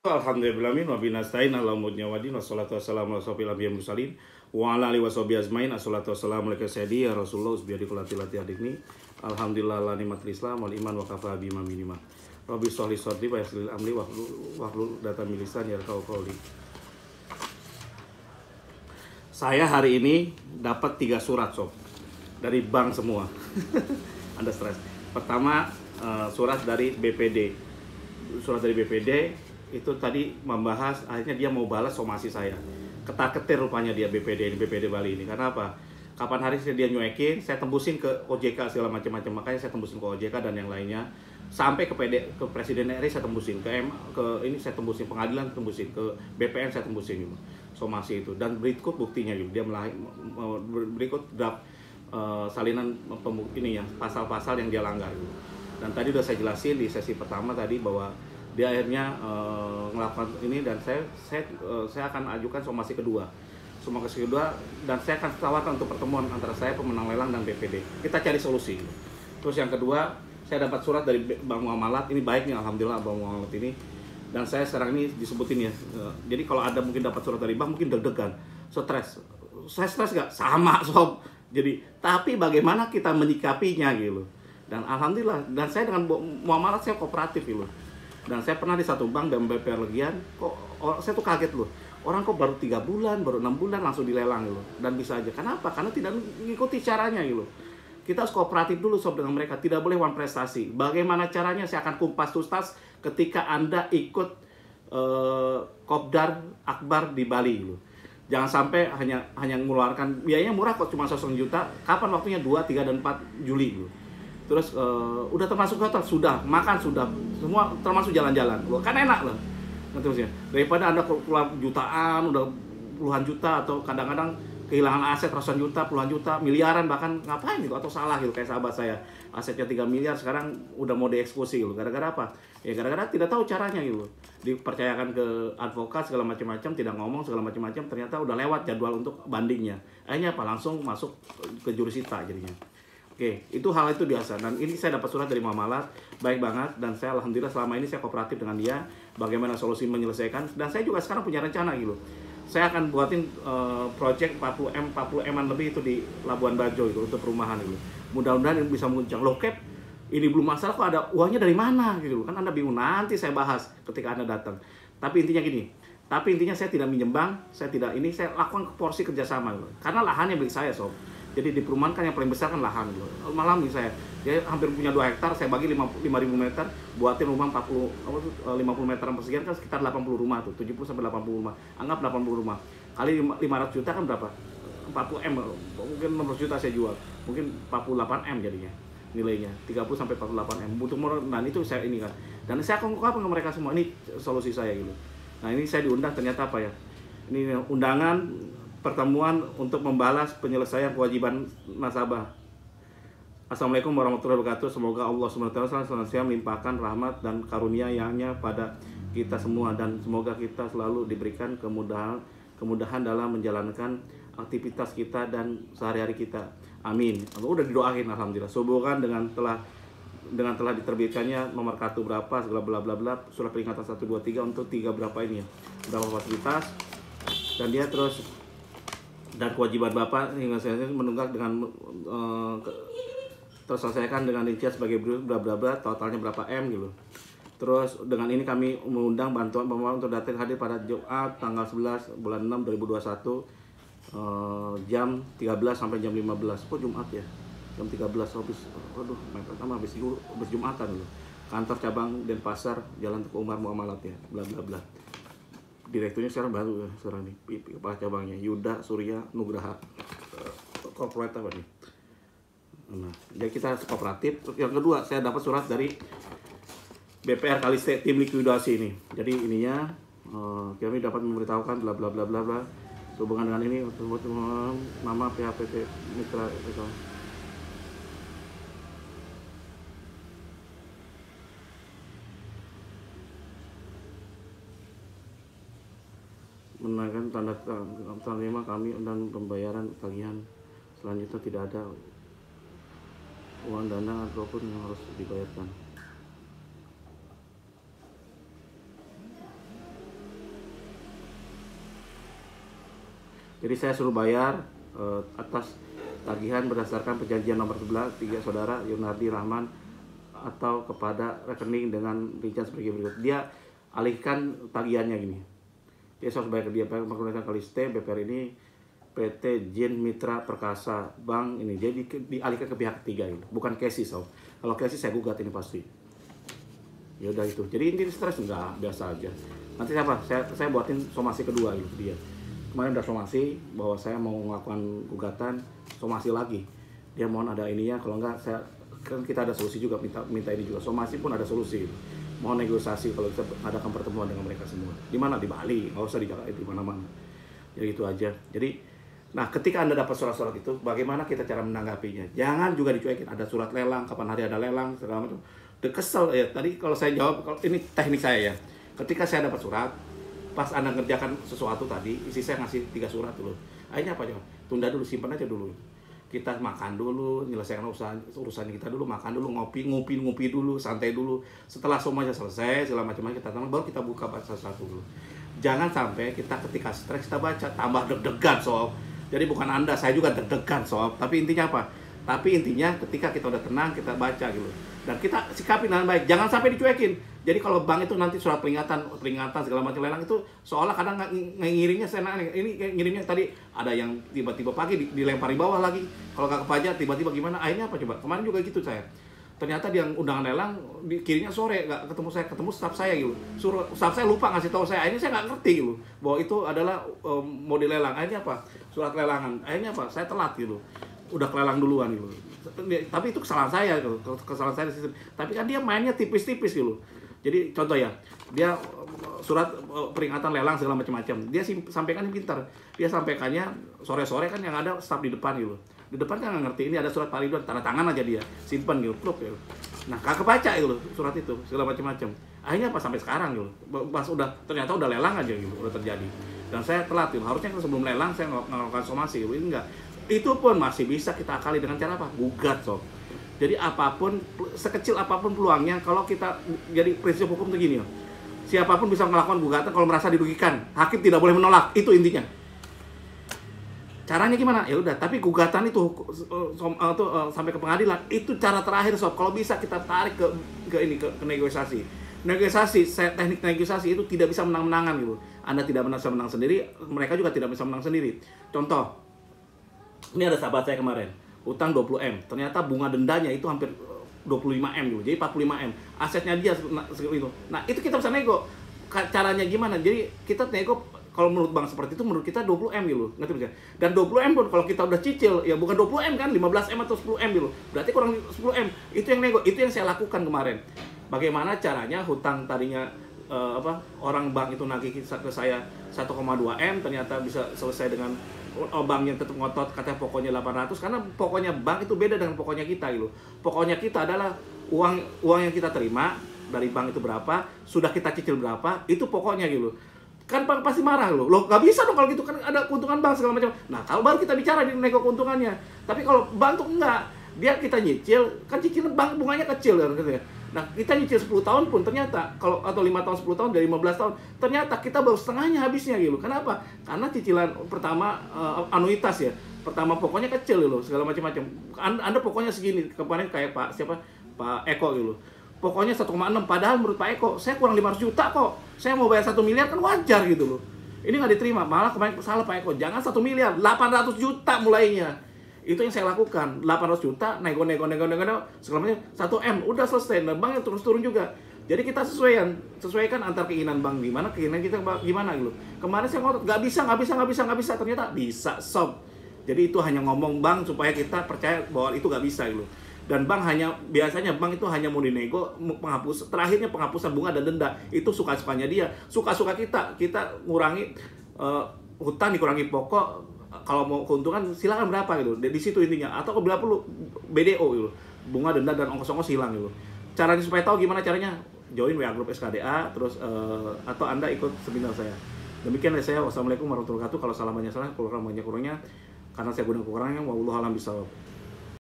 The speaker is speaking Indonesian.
Alhamdulillahirrahmanirrahim wa binastain ala mudnya wadin wassalatu wassalamu ala sofil abiyam musalin wa ala alihi wassobi azmain assalatu wassalamu alaika sayyidi ya Rasulullah usbiyadi kulati lati adikni alhamdulillah ala nikmatil islam wal iman wa kafa bima minima rabbi sholli sodri wa yaslil amli wahlul data milisan ya qawli. Saya hari ini dapat 3 surat sob dari bank semua. Anda stres. Pertama surat dari BPD. Surat dari BPD itu tadi membahas, akhirnya dia mau balas somasi saya. Ketar-ketir rupanya dia BPD Bali ini. Karena apa? Kapan hari dia nyuekin, saya tembusin ke OJK segala macam-macam. Makanya saya tembusin ke OJK dan yang lainnya. Sampai ke Presiden RI saya tembusin, ke ini saya tembusin, pengadilan tembusin, ke BPN saya tembusin gitu. Somasi itu. Dan berikut buktinya gitu. Dia berikut draft salinan ini ya, pasal-pasal yang dia langgar gitu. Dan tadi udah saya jelasin di sesi pertama tadi bahwa dia akhirnya melakukan ini dan saya akan ajukan somasi kedua dan saya akan tawarkan untuk pertemuan antara saya pemenang lelang dan BPD. Kita cari solusi. Terus yang kedua, saya dapat surat dari Bang Muamalat. Ini baik nih, alhamdulillah Bang Muamalat ini. Dan saya sekarang ini disebutin ya. Jadi kalau ada mungkin dapat surat dari bank mungkin deg-degan, stres. Saya stres gak? Sama sob. Jadi tapi bagaimana kita menyikapinya gitu. Dan alhamdulillah, dan saya dengan Muamalat saya kooperatif gitu. Dan saya pernah di satu bank dan BPR Legian, kok saya tuh kaget loh. Orang kok baru 3 bulan, baru 6 bulan langsung dilelang gitu. Dan bisa aja. Kenapa? Karena tidak mengikuti caranya gitu. Kita harus kooperatif dulu sob dengan mereka. Tidak boleh one prestasi. Bagaimana caranya saya akan kumpas tuntas ketika Anda ikut Kopdar Akbar di Bali gitu. Jangan sampai hanya mengeluarkan biayanya murah kok, cuma 100 juta. Kapan waktunya? 2, 3, dan 4 Juli gitu. Terus udah termasuk hotel, sudah makan, sudah semua termasuk jalan-jalan, kan enak loh. Terusnya daripada Anda keluar jutaan, udah puluhan juta atau kadang-kadang kehilangan aset ratusan juta, puluhan juta, miliaran bahkan, ngapain gitu, atau salah gitu kayak sahabat saya asetnya 3 miliar sekarang udah mau dieksekusi gitu. Gara-gara apa? Ya gara-gara tidak tahu caranya gitu. Dipercayakan ke advokat segala macam-macam, tidak ngomong segala macam-macam, ternyata udah lewat jadwal untuk bandingnya. Akhirnya apa? Langsung masuk ke jurusita jadinya. Oke, itu hal itu biasa. Dan ini saya dapat surat dari Muamalat, baik banget. Dan saya alhamdulillah selama ini saya kooperatif dengan dia, bagaimana solusi menyelesaikan. Dan saya juga sekarang punya rencana gitu. Saya akan buatin project 40M lebih itu di Labuan Bajo itu untuk perumahan gitu. Mudah-mudahan ini bisa menguncang. Loh Cap, ini belum masalah kok ada uangnya dari mana gitu. Kan Anda bingung, nanti saya bahas ketika Anda datang. Tapi intinya gini, saya tidak minjem bank, saya lakukan porsi kerjasama gitu. Karena lahannya milik saya sob. Jadi di perumahan kan yang paling besar kan lahan gitu. Malam nih saya hampir punya 2 hektar, saya bagi 5.000 meter, buatin rumah 50 meter persegian kan sekitar 80 rumah tuh, 70 sampai 80 rumah. Anggap 80 rumah. Kali 500 juta kan berapa? 40M, mungkin 15 juta saya jual. Mungkin 48M jadinya nilainya. 30 sampai 48M. Butuh modal, dan itu saya ini kan. Dan saya akan ungkapkan ke mereka semua, ini solusi saya gitu. Nah, ini saya diundang ternyata apa ya? Ini undangan pertemuan untuk membalas penyelesaian kewajiban nasabah. Assalamualaikum warahmatullahi wabarakatuh. Semoga Allah SWT senantiasa melimpahkan rahmat dan karunia-Nya pada kita semua, dan semoga kita selalu diberikan kemudahan dalam menjalankan aktivitas kita dan sehari-hari kita. Amin. Udah didoain alhamdulillah. Sehubungan dengan telah diterbitkannya nomor kartu berapa segala bla bla bla, surat peringatan 1 2 3 untuk 3 berapa ini ya. Berapa fasilitas, dan dia terus dan kewajiban Bapak hingga saya menunggak dengan terselesaikan dengan rincian sebagai berikut bla bla bla, totalnya berapa M gitu. Terus dengan ini kami mengundang bantuan pemohon untuk datang hadir pada Jumat tanggal 11 bulan 6 2021 jam 13 sampai jam 15. Kok Jumat ya? Jam 13 habis. Waduh, pertama habis Jumatan gitu. Kantor cabang Denpasar, Jalan Teguh Umar Muamalat ya, bla bla bla. Direkturnya sekarang baru sekarang nih, kepala cabangnya Yuda Surya Nugraha, corporate apa nih. Nah, jadi kita kooperatif. Yang kedua, saya dapat surat dari BPR Kaliste tim likuidasi ini. Jadi ininya kami dapat memberitahukan bla bla bla bla bla sehubungan dengan ini untuk nama PHPT Mitra menaikkan tanda terima kami dan pembayaran tagihan selanjutnya tidak ada uang dana ataupun yang harus dibayarkan. Jadi saya suruh bayar atas tagihan berdasarkan perjanjian nomor 11 3 saudara Yunardi Rahman atau kepada rekening dengan rincian sebagai berikut. Dia alihkan tagihannya gini. Dia harus bayar ke dia menggunakan Kaliste BPR ini PT Jin Mitra Perkasa Bank ini. Jadi dialihkan ke pihak ketiga ini, bukan Casey sob. Kalau Casey saya gugat ini pasti. Ya udah itu. Jadi ini stres enggak, biasa aja. Nanti saya buatin somasi kedua gitu dia. Kemarin udah somasi bahwa saya mau melakukan gugatan, somasi lagi. Dia mohon ada ininya, kalau enggak saya kan kita ada solusi juga, minta ini juga. Somasi pun ada solusi. Mohon negosiasi kalau kita adakan pertemuan dengan mereka semua. Di mana? Di Bali, nggak usah di Jakarta, di mana-mana. Jadi itu aja. Jadi nah, ketika Anda dapat surat-surat itu, bagaimana kita cara menanggapinya? Jangan juga dicuekin. Ada surat lelang, kapan hari ada lelang, segala macam. Udah kesel ya. Tadi kalau saya jawab, kalau ini teknik saya ya. Ketika saya dapat surat, pas Anda ngerjakan sesuatu tadi, isi saya ngasih 3 surat dulu. Akhirnya apa coba? Tunda dulu, simpan aja dulu. Kita makan dulu, menyelesaikan urusan kita dulu, makan dulu, ngopi dulu, santai dulu. Setelah semuanya selesai, segala macam kita tambah, baru kita buka satu-satu dulu. Jangan sampai kita ketika stres kita baca tambah deg-degan sob. Jadi bukan Anda, saya juga deg-degan sob. Tapi intinya apa? Tapi intinya ketika kita udah tenang, kita baca gitu. Dan kita sikapi dengan baik. Jangan sampai dicuekin. Jadi kalau bank itu nanti surat peringatan segala macam lelang itu seolah kadang ngirimnya ini ngirimnya tadi ada yang tiba-tiba pagi dilempar di bawah lagi. Kalau nggak kepajak tiba-tiba gimana? Akhirnya apa coba? Kemarin juga gitu saya. Ternyata dia undangan lelang dikirimnya sore, nggak ketemu saya, ketemu staf saya gitu. Staf saya lupa ngasih tahu saya. Akhirnya saya nggak ngerti gitu bahwa itu adalah mode lelang. Akhirnya apa? Surat lelangan. Akhirnya apa? Saya telat gitu. Udah kelelang duluan gitu. Tapi itu kesalahan saya gitu. Kesalahan saya di sistem. Tapi kan dia mainnya tipis-tipis gitu. Jadi contoh ya, dia surat peringatan lelang segala macam-macam. Dia sampaikan yang pintar. Dia sampaikannya sore-sore kan yang ada staf di depan gitu. Di depan kan nggak ngerti ini ada surat Pak Ridwan, tanda tangan aja dia, simpan gitu, pluk gitu. Nah, kagak baca gitu surat itu segala macam-macam. Akhirnya pas sampai sekarang gitu, pas ternyata udah lelang aja gitu, udah terjadi. Dan saya telat gitu. Harusnya sebelum lelang saya melakukan somasi gitu. Ini enggak. Itu pun masih bisa kita akali dengan cara apa? Gugat sob. Jadi apapun, sekecil apapun peluangnya, kalau kita jadi prinsip hukum itu gini, siapapun bisa melakukan gugatan kalau merasa dirugikan. Hakim tidak boleh menolak, itu intinya. Caranya gimana? Ya udah, tapi gugatan itu sampai ke pengadilan, itu cara terakhir sob. Kalau bisa kita tarik ke negosiasi. Negosiasi, teknik negosiasi itu tidak bisa menang-menangan gitu. Anda tidak bisa menang sendiri, mereka juga tidak bisa menang sendiri. Contoh, ini ada sahabat saya kemarin. Utang 20M, ternyata bunga dendanya itu hampir 25M gitu, jadi 45M. Asetnya dia itu. Nah, itu kita bisa nego. Caranya gimana? Jadi kita nego kalau menurut bank seperti itu menurut kita 20M gitu. Ngerti bisa? Dan 20M pun kalau kita udah cicil ya bukan 20M kan, 15M atau 10M gitu. Berarti kurang 10M. Itu yang nego, itu yang saya lakukan kemarin. Bagaimana caranya hutang tadinya orang bank itu nagih ke saya 1,2M ternyata bisa selesai dengan bank yang tetap ngotot katanya pokoknya 800 karena pokoknya bank itu beda dengan pokoknya kita gitu. Pokoknya kita adalah uang yang kita terima dari bank itu berapa, sudah kita cicil berapa, itu pokoknya gitu. Kan bank pasti marah loh. Loh nggak bisa dong kalau gitu kan ada keuntungan bank segala macam. Nah, kalau baru kita bicara di nego keuntungannya. Tapi kalau bank tuh enggak. Dia kita nyicil, kan cicilan bank bunganya kecil kan gitu ya. Nah, kita nyicil 10 tahun pun ternyata kalau atau 5 tahun 10 tahun dari 15 tahun, ternyata kita baru setengahnya habisnya gitu. Kenapa? Karena cicilan pertama anuitas ya. Pertama pokoknya kecil gitu, segala macam-macam. Anda pokoknya segini, kemarin kayak Pak Eko gitu. Pokoknya 1,6 padahal menurut Pak Eko, saya kurang 500 juta kok. Saya mau bayar 1 miliar kan wajar gitu loh. Ini nggak diterima, malah kemarin salah Pak Eko. Jangan 1 miliar, 800 juta mulainya. Itu yang saya lakukan, 800 juta, nego, segala macam, 1M, udah selesai, dan bank yang terus turun juga. Jadi kita sesuaikan antar keinginan bank gimana, keinginan kita gimana gitu. Kemarin saya ngotot, nggak bisa, ternyata bisa, sob. Jadi itu hanya ngomong bank supaya kita percaya bahwa itu nggak bisa gitu. Dan biasanya bank itu hanya mau dinego, terakhirnya penghapusan bunga dan denda, itu suka-sukanya dia, suka-suka kita ngurangi hutang, dikurangi pokok. Kalau mau keuntungan silakan berapa gitu. Di situ intinya. Atau bila perlu BDO gitu. Bunga, denda dan ongkos-ongkos hilang gitu. Caranya supaya tahu gimana caranya? Join WA grup SKDA terus atau Anda ikut seminar saya. Demikian dari saya. Wassalamualaikum warahmatullahi wabarakatuh. Kalau salah banyak salah, kurang banyak kurangnya karena saya guna kekurangannya, wallahu a'lam bishawab.